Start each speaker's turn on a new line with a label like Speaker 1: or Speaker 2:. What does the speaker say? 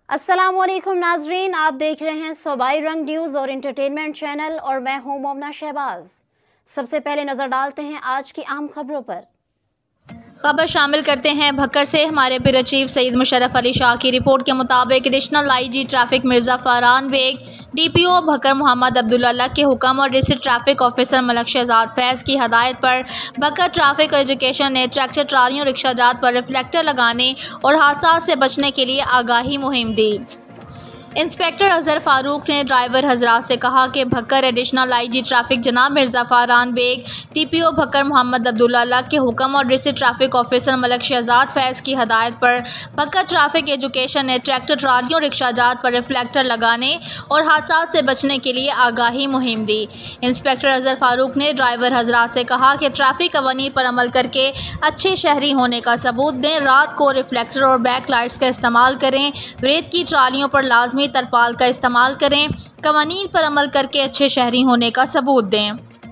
Speaker 1: अस्सलामुअलैकुम नाजरीन, आप देख रहे हैं सूबाई रंग न्यूज़ और इंटरटेनमेंट चैनल और मैं हूं मोमना शहबाज। सबसे पहले नज़र डालते हैं आज की अहम खबरों पर।
Speaker 2: खबर शामिल करते हैं भक्कर से। हमारे ब्यूरो चीफ सईद मुशर्रफ अली शाह की रिपोर्ट के मुताबिक additional IG traffic Mirza Farhan Baig, DPO Bhakkar Mohammad Abdullah के हुक्म और district traffic officer Malik Shahzad Faiz की हदायत पर भक्कर ट्रैफिक एजुकेशन ने ट्रैक्टर ट्रालियों रिक्शाजात पर रिफ्लेक्टर लगाने और हादसा से बचने के लिए आगाही मुहिम दी। इंस्पेक्टर अजहर फारूक ने ड्राइवर हजरात से कहा कि भक्कर एडिशनल आईजी ट्रैफिक जनाब मिर्ज़ा फरहान बेग, डीपीओ भक्कर मोहम्मद अब्दुल्ला के हुक्म और district traffic officer Malik Shahzad Faiz की हदायत पर भक्कर ट्रैफिक एजुकेशन ने ट्रैक्टर ट्रालियों रिक्शाजात पर रिफ्लेक्टर लगाने और हादसा से बचने के लिए आगाही मुहिम दी। इंस्पेक्टर अजहर फारूक ने ड्राइवर हजरात से कहा कि ट्रैफिक कवानीन पर अमल करके अच्छे शहरी होने का सबूत दें, रात को रिफ्लेक्टर और बैक लाइट्स का इस्तेमाल करें, रेत की ट्रालियों पर लाजमी तरपाल का इस्तेमाल करें, कवानीन पर अमल करके अच्छे शहरी होने का सबूत दें।